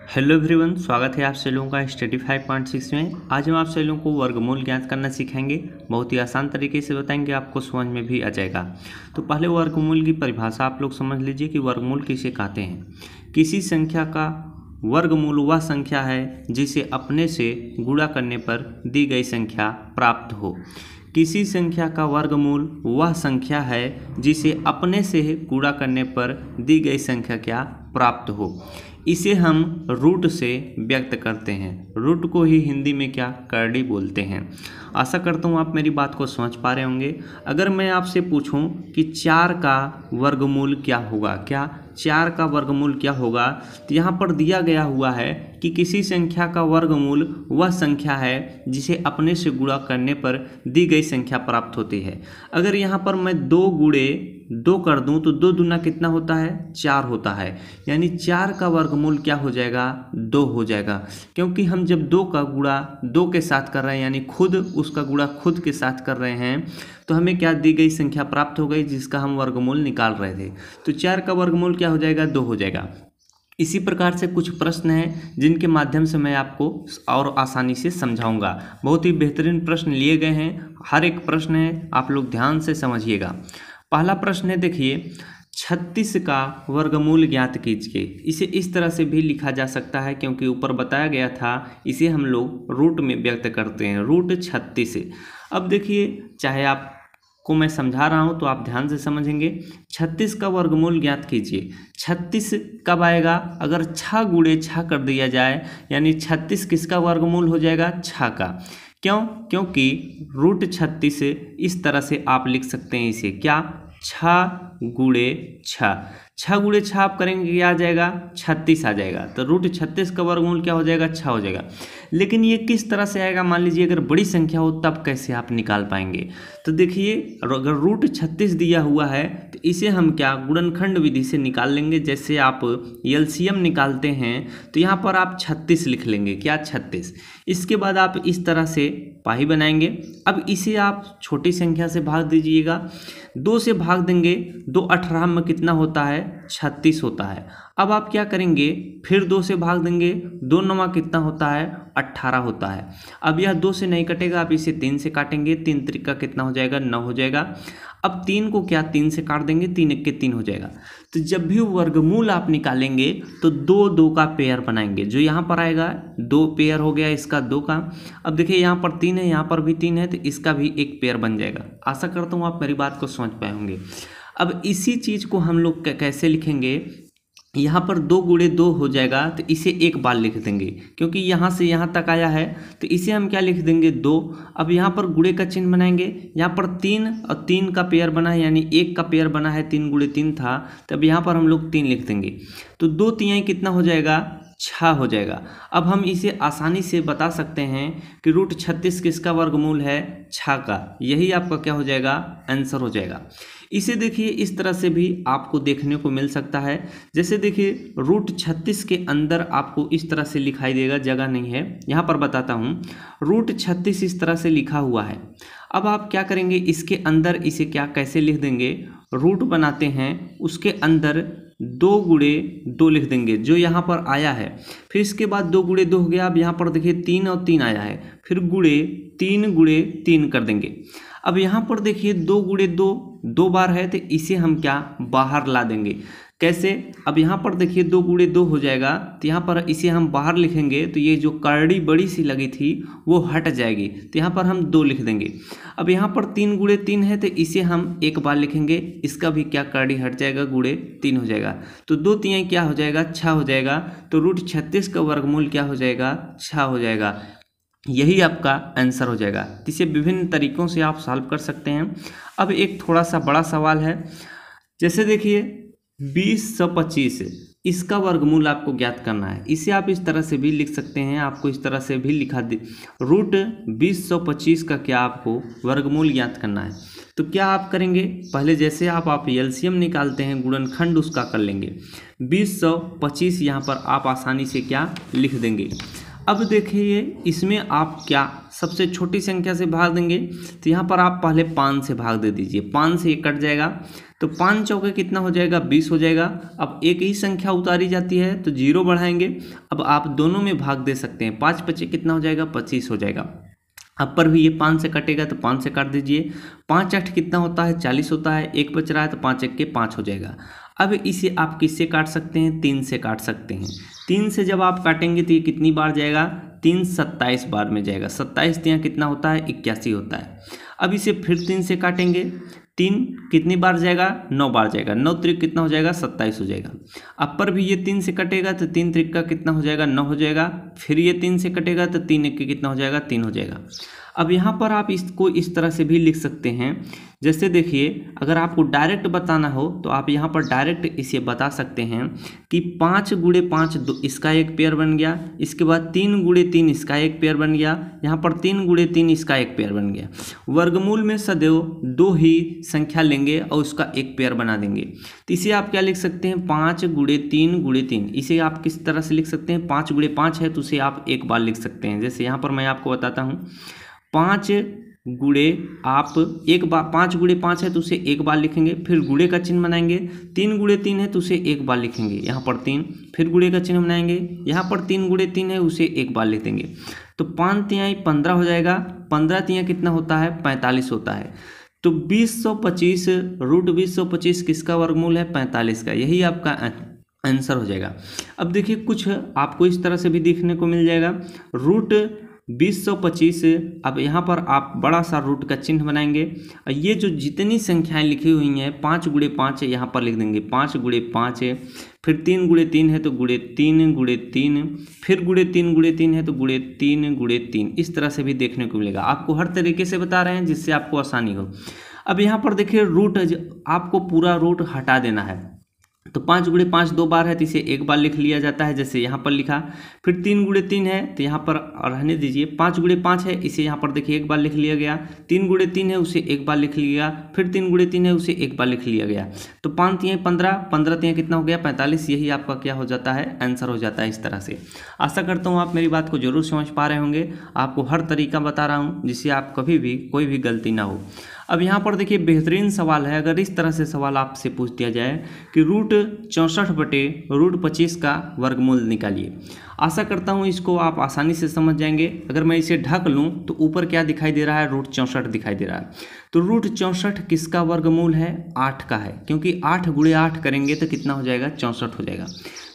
Hello everyone, स्वागत है आप सभी लोगों का स्टडी 5.6 में। आज हम आप सभी लोगों को वर्गमूल ज्ञात करना सिखाएंगे। बहुत ही आसान तरीके से बताएंगे, आपको समझ में भी आ जाएगा। तो पहले वर्गमूल की परिभाषा आप लोग समझ लीजिए कि वर्गमूल किसे कहते हैं। किसी संख्या का वर्गमूल वह संख्या है जिसे अपने से गुणा करने पर दी गई संख्या प्राप्त हो। किसी संख्या का वर्गमूल वह संख्या है जिसे अपने से गुणा करने पर दी गई संख्या क्या प्राप्त हो। इसे हम रूट से व्यक्त करते हैं। रूट को ही हिंदी में क्या करड़ी बोलते हैं। आशा करता हूँ आप मेरी बात को समझ पा रहे होंगे। अगर मैं आपसे पूछूं कि 4 का वर्गमूल क्या होगा, क्या 4 का वर्गमूल क्या होगा, तो यहाँ पर दिया गया हुआ है कि किसी संख्या का वर्गमूल वह संख्या है जिसे अपने से गुणा करने पर दी गई संख्या प्राप्त होती है। अगर यहाँ पर मैं 2 गुणे 2 कर दूं तो 2 दूना कितना होता है, 4 होता है। यानी 4 का वर्गमूल क्या हो जाएगा, 2 हो जाएगा। क्योंकि हम जब 2 का गुणा 2 के साथ कर रहे हैं, यानी खुद उसका गुणा खुद के साथ कर रहे हैं, तो हमें क्या दी गई संख्या प्राप्त हो गई जिसका हम वर्गमूल निकाल रहे थे। तो 4 का वर्गमूल क्या हो जाएगा, 2 हो जाएगा। इसी प्रकार से कुछ प्रश्न हैं जिनके माध्यम से मैं आपको और आसानी से समझाऊंगा। बहुत ही बेहतरीन प्रश्न लिए गए हैं, हर एक प्रश्न है, आप लोग ध्यान से समझिएगा। पहला प्रश्न है, देखिए 36 का वर्गमूल ज्ञात कीजिए। इसे इस तरह से भी लिखा जा सकता है क्योंकि ऊपर बताया गया था, इसे हम लोग रूट में व्यक्त करते हैं, रूट 36। अब देखिए, चाहे आप को मैं समझा रहा हूं तो आप ध्यान से समझेंगे। 36 का वर्गमूल ज्ञात कीजिए। 36 कब आएगा, अगर 6 गुणे 6 कर दिया जाए, यानी 36 किसका वर्गमूल हो जाएगा, 6 का। क्यों, क्योंकि रूट 36 इस तरह से आप लिख सकते हैं इसे, क्या 6 गुणे 6। 6 गुणे 6 आप करेंगे क्या आ जाएगा, 36 आ जाएगा। तो रूट 36 का वर्गमूल क्या हो जाएगा, 6 हो जाएगा। लेकिन ये किस तरह से आएगा, मान लीजिए अगर बड़ी संख्या हो तब कैसे आप निकाल पाएंगे। तो देखिए, अगर रूट 36 दिया हुआ है तो इसे हम क्या गुणनखंड विधि से निकाल लेंगे। जैसे आप एलसीएम निकालते हैं तो यहाँ पर आप 36 लिख लेंगे, क्या 36। इसके बाद आप इस तरह से पाई बनाएंगे। अब इसे आप छोटी संख्या से भाग दीजिएगा, 2 से भाग देंगे, 2 18 में कितना होता है, 36 होता है। अब आप क्या करेंगे, फिर 2 से भाग देंगे, 2 9 कितना होता है, 18 होता है। अब यह 2 से नहीं कटेगा, आप इसे 3 से काटेंगे, 3 त्रिका कितना हो जाएगा, 9 हो जाएगा। अब 3 को क्या 3 से काट देंगे, 3 1 के 3 हो जाएगा। तो जब भी वर्गमूल आप निकालेंगे तो 2 2 का पेयर बनाएंगे। जो यहाँ पर आएगा 2 पेयर हो गया इसका 2 का। अब देखिए यहाँ पर 3 है, यहाँ पर भी 3 है, तो इसका भी एक पेयर बन जाएगा। आशा करता हूँ आप मेरी बात को समझ पाए होंगे। अब इसी चीज़ को हम लोग कैसे लिखेंगे, यहाँ पर 2 गुणे 2 हो जाएगा तो इसे एक बार लिख देंगे, क्योंकि यहाँ से यहाँ तक आया है तो इसे हम क्या लिख देंगे, 2। अब यहाँ पर गुणे का चिन्ह बनाएंगे, यहाँ पर 3 और 3 का पेयर बना है, यानी 1 का पेयर बना है, 3 गुणे 3 था, तब यहाँ पर हम लोग 3 लिख देंगे। तो 2 तिहाई कितना हो जाएगा, 6 हो जाएगा। अब हम इसे आसानी से बता सकते हैं कि रूट 36 किसका वर्गमूल है, 6 का। यही आपका क्या हो जाएगा, आंसर हो जाएगा। इसे देखिए इस तरह से भी आपको देखने को मिल सकता है। जैसे देखिए रूट 36 के अंदर आपको इस तरह से लिखाई देगा, जगह नहीं है, यहाँ पर बताता हूँ। रूट 36 इस तरह से लिखा हुआ है। अब आप क्या करेंगे, इसके अंदर इसे क्या कैसे लिख देंगे, रूट बनाते हैं, उसके अंदर 2 गुणे 2 लिख देंगे जो यहाँ पर आया है। फिर इसके बाद 2 गुणे 2 हो गया। अब यहाँ पर देखिए 3 और 3 आया है, फिर गुणे 3 कर देंगे। अब यहाँ पर देखिए 2 गुणे 2 2 बार है, तो इसे हम क्या बाहर ला देंगे। कैसे, अब यहाँ पर देखिए 2 गुणे 2 हो जाएगा, तो यहाँ पर इसे हम बाहर लिखेंगे तो ये जो करड़ी बड़ी सी लगी थी वो हट जाएगी, तो यहाँ पर हम 2 लिख देंगे। अब यहाँ पर 3 गुणे 3 है, तो इसे हम एक बार लिखेंगे, इसका भी क्या करड़ी हट जाएगा, गुणे 3 हो जाएगा। तो 2 तिहाई क्या हो जाएगा, 6 हो जाएगा। तो रूट 36 का वर्गमूल क्या हो जाएगा, 6 हो जाएगा। यही आपका आंसर हो जाएगा। इसे विभिन्न तरीकों से आप सॉल्व कर सकते हैं। अब एक थोड़ा सा बड़ा सवाल है, जैसे देखिए 20/25 इसका वर्गमूल आपको ज्ञात करना है। इसे आप इस तरह से भी लिख सकते हैं, आपको इस तरह से भी लिखा दे, रूट 20/25 का क्या आपको वर्गमूल ज्ञात करना है। तो क्या आप करेंगे, पहले जैसे आप एलसीएम निकालते हैं, गुणनखंड उसका कर लेंगे। 20/25 यहाँ पर आप आसानी से क्या लिख देंगे। अब देखिए इसमें आप क्या सबसे छोटी संख्या से भाग देंगे, तो यहाँ पर आप पहले 5 से भाग दे दीजिए, 5 से ये कट जाएगा, तो 5 चौके कितना हो जाएगा 20 हो जाएगा। अब एक ही संख्या उतारी जाती है तो 0 बढ़ाएंगे, अब आप दोनों में भाग दे सकते हैं, 5 पचे कितना हो जाएगा 25 हो जाएगा। अब पर भी ये 5 से कटेगा तो 5 से काट दीजिए, 5 8 कितना होता है 40 होता है, एक बच रहा है तो 5 1 के 5 हो जाएगा। अब इसे आप किससे काट सकते हैं, 3 से काट सकते हैं। 3 से जब आप काटेंगे तो ये कितनी बार जाएगा, 3 27 बार में जाएगा, 27 यहाँ कितना होता है 81 होता है। अब इसे फिर 3 से काटेंगे, 3 कितनी बार जाएगा 9 बार जाएगा, 9 त्रिक कितना हो जाएगा 27 हो जाएगा। अब पर भी ये 3 से कटेगा तो 3 त्रिक का कितना हो जाएगा 9 हो जाएगा, फिर ये 3 से कटेगा तो 3 1 के कितना हो जाएगा 3 हो जाएगा। अब यहाँ पर आप इसको इस तरह से भी लिख सकते हैं, जैसे देखिए अगर आपको डायरेक्ट बताना हो तो आप यहाँ पर डायरेक्ट इसे बता सकते हैं कि 5 गुणे 5 इसका एक पेयर बन गया, इसके बाद 3 गुणे 3 इसका एक पेयर बन गया, यहाँ पर 3 गुणे 3 इसका एक पेयर बन गया। वर्गमूल में सदैव 2 ही संख्या लेंगे और उसका एक पेयर बना देंगे, तो इसे आप क्या लिख सकते हैं 5 गुणे 3 गुणे 3। इसे आप किस तरह से लिख सकते हैं, 5 गुणे 5 है तो उसे आप एक बार लिख सकते हैं। जैसे यहाँ पर मैं आपको बताता हूँ, 5 गुणे आप एक बार 5 गुणे 5 है तो उसे एक बार लिखेंगे, फिर गुणे का चिन्ह बनाएंगे, 3 गुणे 3 है तो उसे एक बार लिखेंगे, यहाँ पर 3, फिर गुणे का चिन्ह बनाएंगे, यहाँ पर 3 गुणे 3 है उसे एक बार लिख देंगे, तो 5 तिहाई 15 हो जाएगा, 15 तिहाई कितना होता है 45 होता है। तो 2025 रूट 2025 किसका वर्गमूल है 45 का, यही आपका आंसर हो जाएगा। अब देखिए कुछ आपको इस तरह से भी देखने को मिल जाएगा, रूट 2025, अब यहाँ पर आप बड़ा सा रूट का चिन्ह बनाएंगे, और ये जो जितनी संख्याएं लिखी हुई हैं 5 गुणे 5 है यहाँ पर लिख देंगे, 5 गुणे 5 है, फिर 3 गुणे 3 है तो गुणे 3 गुणे 3, फिर गुणे 3 गुणे 3 है तो गुणे 3 गुणे 3, इस तरह से भी देखने को मिलेगा। आपको हर तरीके से बता रहे हैं जिससे आपको आसानी हो। अब यहाँ पर देखिए रूट आपको पूरा रूट हटा देना है, तो 5 गुणे 5 2 बार है तो इसे एक बार लिख लिया जाता है, जैसे यहाँ पर लिखा। फिर 3 गुणे 3 है तो यहाँ पर रहने दीजिए, 5 गुणे 5 है इसे यहाँ पर देखिए एक बार लिख लिया गया, 3 गुणे 3 है उसे एक बार लिख लिया, फिर 3 गुणे 3 है उसे एक बार लिख लिया गया, तो 5 तिहाई 15, 15 तिहाई कितना हो गया 45, यही आपका क्या हो जाता है आंसर हो जाता है। इस तरह से आशा करता हूँ आप मेरी बात को जरूर समझ पा रहे होंगे। आपको हर तरीका बता रहा हूँ जिससे आप कभी भी कोई भी गलती ना हो। अब यहाँ पर देखिए बेहतरीन सवाल है, अगर इस तरह से सवाल आपसे पूछ दिया जाए कि रूट 64 बटे रूट 25 का वर्गमूल निकालिए। आशा करता हूँ इसको आप आसानी से समझ जाएंगे। अगर मैं इसे ढक लूँ तो ऊपर क्या दिखाई दे रहा है, रूट 64 दिखाई दे रहा है। तो रूट 64 किसका वर्गमूल है, 8 का है, क्योंकि 8 गुणे 8 करेंगे तो कितना हो जाएगा 64 हो जाएगा।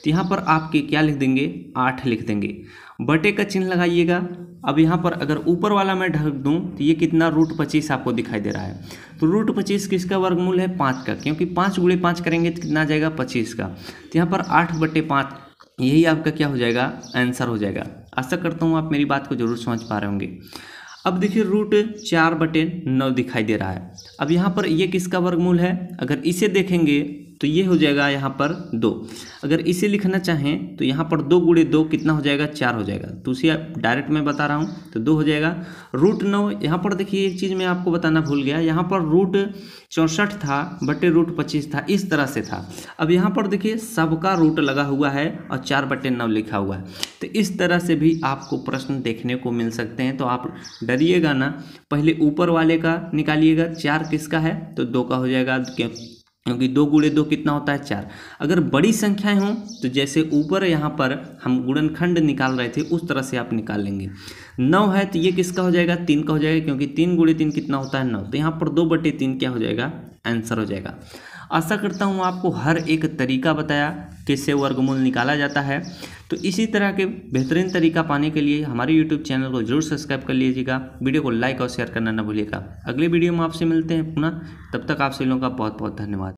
तो यहाँ पर आपके क्या लिख देंगे 8 लिख देंगे, बटे का चिन्ह लगाइएगा। अब यहाँ पर अगर ऊपर वाला मैं ढक दूँ तो ये कितना रूट 25 आपको दिखाई दे रहा है। तो रूट 25 किसका वर्गमूल है 5 का, क्योंकि 5 गुणे 5 करेंगे तो कितना आ जाएगा 25 का। तो यहाँ पर 8 बटे 5 यही आपका क्या हो जाएगा आंसर हो जाएगा। आशा करता हूँ आप मेरी बात को जरूर समझ पा रहे होंगे। अब देखिए रूट 4 बटे 9 दिखाई दे रहा है। अब यहाँ पर ये किसका वर्गमूल है, अगर इसे देखेंगे तो ये हो जाएगा यहाँ पर 2। अगर इसे लिखना चाहें तो यहाँ पर 2 गुणे 2 कितना हो जाएगा 4 हो जाएगा, तो उसे डायरेक्ट मैं बता रहा हूँ तो 2 हो जाएगा। रूट 9 यहाँ पर देखिए एक चीज़ मैं आपको बताना भूल गया, यहाँ पर रूट 64 था बटे रूट 25 था, इस तरह से था। अब यहाँ पर देखिए सबका रूट लगा हुआ है और 4 बटे 9 लिखा हुआ है, तो इस तरह से भी आपको प्रश्न देखने को मिल सकते हैं। तो आप डरिएगा ना, पहले ऊपर वाले का निकालिएगा, 4 किसका है तो 2 का हो जाएगा, क्योंकि 2 गुणे 2 कितना होता है 4। अगर बड़ी संख्याएं हों तो जैसे ऊपर यहाँ पर हम गुणनखंड निकाल रहे थे उस तरह से आप निकाल लेंगे। 9 है तो ये किसका हो जाएगा 3 का हो जाएगा, क्योंकि 3 गुणे 3 कितना होता है 9, तो यहाँ पर 2 बटे 3 क्या हो जाएगा आंसर हो जाएगा। आशा करता हूँ आपको हर एक तरीका बताया कैसे वर्गमूल निकाला जाता है। तो इसी तरह के बेहतरीन तरीका पाने के लिए हमारे YouTube चैनल को जरूर सब्सक्राइब कर लीजिएगा, वीडियो को लाइक और शेयर करना ना भूलिएगा। अगले वीडियो में आपसे मिलते हैं पुनः, तब तक आप सभी लोगों का बहुत बहुत धन्यवाद।